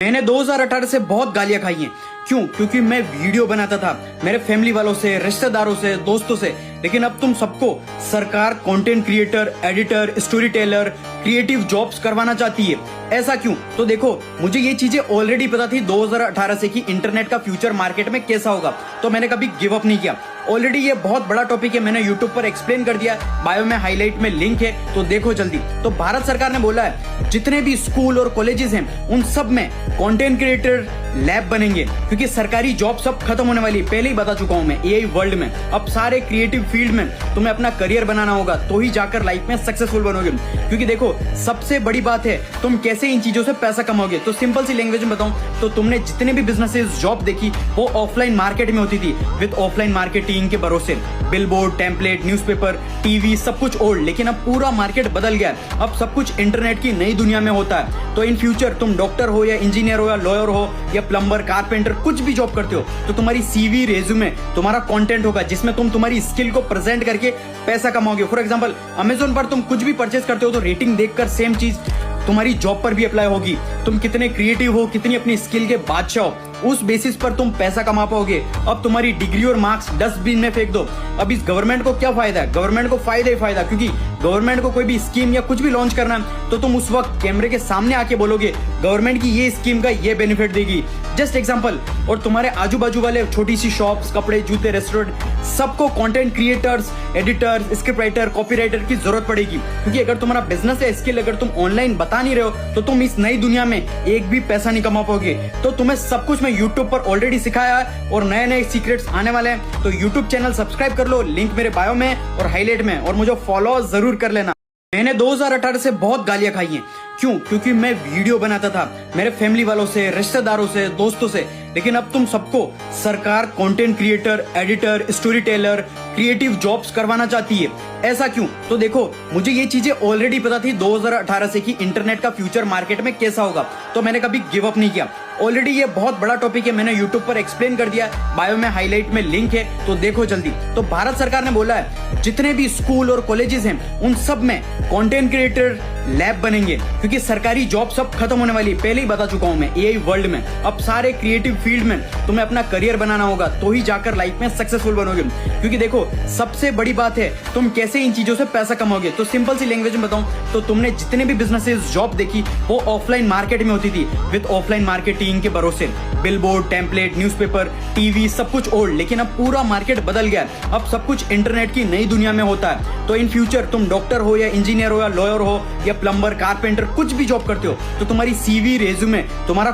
मैंने 2018 से बहुत गालियां खाई हैं। क्यों? क्योंकि मैं वीडियो बनाता था मेरे फैमिली वालों से, रिश्तेदारों से, दोस्तों से। लेकिन अब तुम सबको सरकार content creator, editor, story teller, creative jobs करवाना चाहती है। ऐसा क्यों? तो देखो, मुझे ये चीजें ऑलरेडी पता थी 2018 से कि इंटरनेट का फ्यूचर मार्केट में कैसा होगा, तो मैंने कभी गिव अप नहीं किया। ऑलरेडी ये बहुत बड़ा टॉपिक है, मैंने यूट्यूब पर एक्सप्लेन कर दिया, बायो में हाईलाइट में लिंक है, तो देखो जल्दी। तो भारत सरकार ने बोला है जितने भी स्कूल और कॉलेजेस हैं उन सब में कंटेंट क्रिएटर लैब बनेंगे, क्योंकि सरकारी जॉब सब खत्म होने वाली। पहले ही बता चुका हूं मैं, एआई वर्ल्ड में अब सारे क्रिएटिव फील्ड में तुम्हें अपना करियर बनाना होगा, तो ही जाकर लाइफ में सक्सेसफुल बनोगे। क्योंकि देखो, सबसे बड़ी बात है तुम कैसे इन चीजों से पैसा कमाओगे। तो सिंपल सी लैंग्वेज में बताऊं तो तुमने जितने भी बिजनेसेस जॉब देखी वो ऑफलाइन मार्केट में होती थी, विद ऑफलाइन मार्केटिंग के भरोसे। बिलबोर्ड, टेम्पलेट, न्यूज़पेपर, टीवी, सब कुछ ओल्ड। लेकिन अब पूरा मार्केट बदल गया है, अब सब कुछ इंटरनेट की नई दुनिया में होता है। तो इन फ्यूचर तुम डॉक्टर हो या इंजीनियर हो या लॉयर हो या प्लम्बर, कारपेंटर, कुछ भी जॉब करते हो, तो तुम्हारी सीवी, रेज्यूमे, तुम्हारा कंटेंट होगा जिसमें तुम तुम्हारी स्किल को प्रेजेंट करके पैसा कमाओगे। फॉर एग्जांपल, अमेजोन पर तुम कुछ भी परचेस करते हो तो रेटिंग देखकर सेम चीज तुम्हारी जॉब पर भी अप्लाई होगी। तुम कितने क्रिएटिव हो, कितनी अपनी स्किल के बादशाह हो, उस बेसिस पर तुम पैसा कमा पाओगे। अब तुम्हारी डिग्री और मार्क्स डस्टबिन में फेंक दो। अब इस गवर्नमेंट को क्या फायदा है? गवर्नमेंट को फायदा ही फायदा, क्योंकि गवर्नमेंट को कोई भी स्कीम या कुछ भी लॉन्च करना है तो तुम उस वक्त कैमरे के सामने आके बोलोगे गवर्नमेंट की ये स्कीम का ये बेनिफिट देगी। Just example. और तुम्हारे आजू बाजू वाले छोटी सी शॉप्स, कपड़े, जूते, रेस्टोरेंट, सबको content creators, editors, script writer, copywriter की जरूरत पड़ेगी। क्योंकि अगर तुम्हारा बिजनेस या स्किल अगर तुम ऑनलाइन बता नहीं रहे हो तो तुम इस नई दुनिया में एक भी पैसा नहीं कमा पाओगे। तो तुम्हें सब कुछ मैं यूट्यूब पर ऑलरेडी सिखाया है और नए नए सीक्रेट्स आने वाले हैं। तो यूट्यूब चैनल सब्सक्राइब कर लो, लिंक मेरे बायो में और हाईलाइट में, और मुझे फॉलो जरूर कर लेना। मैंने 2018 से बहुत गालियां खाई हैं। क्यों? क्योंकि मैं वीडियो बनाता था मेरे फैमिली वालों से, रिश्तेदारों से, दोस्तों से। लेकिन अब तुम सबको सरकार content creator, editor, story teller, creative jobs करवाना चाहती है। ऐसा क्यों? तो देखो, मुझे ये चीजें ऑलरेडी पता थी 2018 से कि इंटरनेट का फ्यूचर मार्केट में कैसा होगा, तो मैंने कभी गिव अप नहीं किया। ऑलरेडी ये बहुत बड़ा टॉपिक है, मैंने यूट्यूब पर एक्सप्लेन कर दिया, बायो में हाईलाइट में लिंक है, तो देखो जल्दी। तो भारत सरकार ने बोला है जितने भी स्कूल और कॉलेजेस हैं उन सब में कंटेंट क्रिएटर लैब बनेंगे, क्योंकि सरकारी जॉब सब खत्म होने वाली। पहले ही बता चुका हूं मैं, एआई वर्ल्ड में अब सारे क्रिएटिव फील्ड में तुम्हें अपना करियर बनाना होगा, तो ही जाकर लाइफ में सक्सेसफुल बनोगे। क्योंकि देखो, सबसे बड़ी बात है तुम कैसे इन चीजों से पैसा कमाओगे। तो सिंपल सी लैंग्वेज में बताऊं तो तुमने जितने भी बिजनेसेस जॉब देखी वो ऑफलाइन मार्केट में होती थी, विद ऑफलाइन मार्केटिंग के भरोसे। बिलबोर्ड, टेम्पलेट, न्यूज़पेपर, टीवी, सब कुछ ओल्ड। लेकिन अब पूरा मार्केट बदल गया है, अब सब कुछ इंटरनेट की नई दुनिया में होता है। तो इन फ्यूचर तुम डॉक्टर हो या इंजीनियर हो या लॉयर हो या प्लम्बर, कारपेंटर, कुछ भी जॉब करते हो, तो तुम्हारी सीवी, रेज्यूमे, तुम्हारा